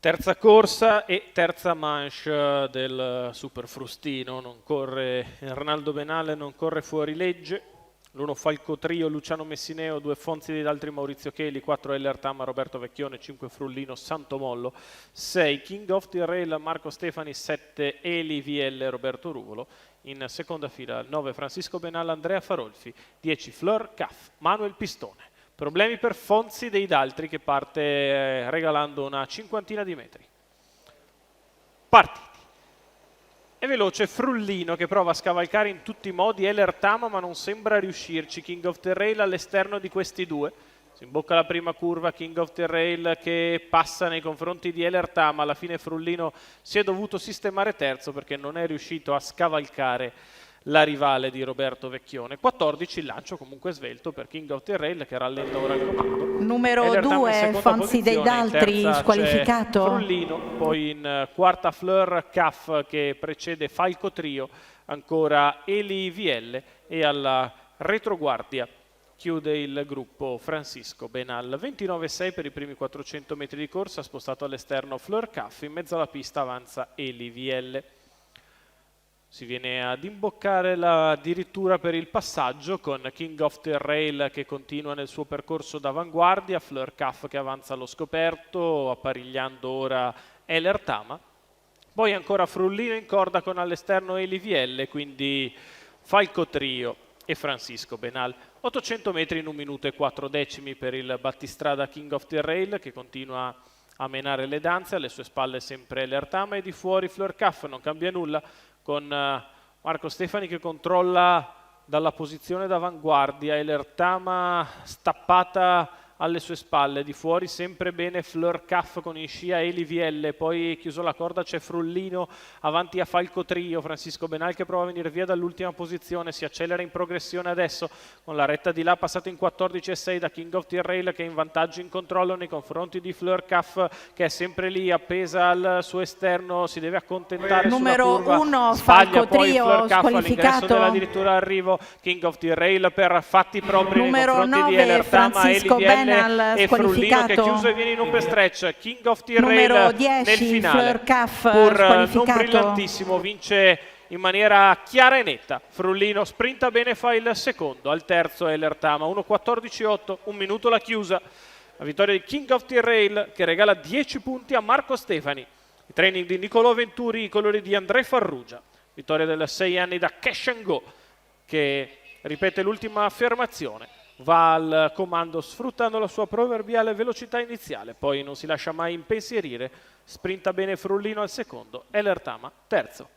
Terza corsa e terza manche del Super Frustino. Non corre Arnaldo Benale, non corre fuori legge. L'1 Falco Trio, Luciano Messineo, 2 Fonzi dei Daltri, Maurizio Cheli, 4 Heller Tama, Roberto Vecchione, 5 Frullino, Santomollo, 6 King of the Rail, Marco Stefani, 7 Eli VL, Roberto Ruvolo. In seconda fila 9 Francisco Benal, Andrea Farolfi, 10 Fleur Caff, Manuel Pistone. Problemi per Fonzi dei Daltri che parte regalando una cinquantina di metri. Partiti. È veloce Frullino che prova a scavalcare in tutti i modi Heller Tama ma non sembra riuscirci. King of the Rail all'esterno di questi due. Si imbocca la prima curva, King of the Rail che passa nei confronti di Heller Tama. Alla fine Frullino si è dovuto sistemare terzo perché non è riuscito a scavalcare la rivale di Roberto Vecchione. 14 il lancio comunque svelto per King of the Rail che rallenta ora il comando. Numero 2 Fonzi dei Daltri squalificato. Frullino, poi in quarta Fleur Caff che precede Falco Trio, ancora Eli VL e alla retroguardia chiude il gruppo Francisco Benal. 29,6 per i primi 400 metri di corsa, spostato all'esterno Fleur Caff, in mezzo alla pista avanza Eli VL. Si viene ad imboccare addirittura per il passaggio con King of the Rail che continua nel suo percorso d'avanguardia, Fleur Caff che avanza allo scoperto, apparigliando ora Heller Tama. Poi ancora Frullino in corda con all'esterno Eli VL, quindi Falco Trio e Francisco Benal. 800 metri in 1 minuto e 4 decimi per il battistrada King of the Rail che continua a menare le danze, alle sue spalle sempre Heller Tama e di fuori Fleur Caff, non cambia nulla, con Marco Stefani che controlla dalla posizione d'avanguardia, Heller Tama stappata alle sue spalle, di fuori sempre bene Fleur Caff con in scia Eli VL, poi chiuso la corda c'è Frullino avanti a Falco Trio, Francisco Benal che prova a venire via dall'ultima posizione, si accelera in progressione adesso con la retta di là passato in 14,6 da King of the Rail che è in vantaggio in controllo nei confronti di Fleur Caff che è sempre lì appesa al suo esterno, si deve accontentare numero sulla curva, 1 sbaglia Falco poi Trio Fleur Caff all'ingresso squalificato. dell'addirittura arrivo King of the Rail per fatti propri numero nei confronti 9 di Heller Tama, Francisco Eli VL Benal e Frullino che è squalificato. chiuso e viene in un stretch. King of the Numero Rail 10 nel finale Fleur Caff pur non squalificato. brillantissimo vince in maniera chiara e netta. Frullino sprinta bene, fa il secondo, al terzo Heller Tama 1:14,8, 1 minuto la chiusa. La vittoria di King of the Rail che regala 10 punti a Marco Stefani. I training di Nicolò Venturi, i colori di André Farrugia. Vittoria del 6 anni da Cash and Go che ripete l'ultima affermazione. Va al comando sfruttando la sua proverbiale velocità iniziale, poi non si lascia mai impensierire, sprinta bene Frullino al secondo, Heller Tama terzo.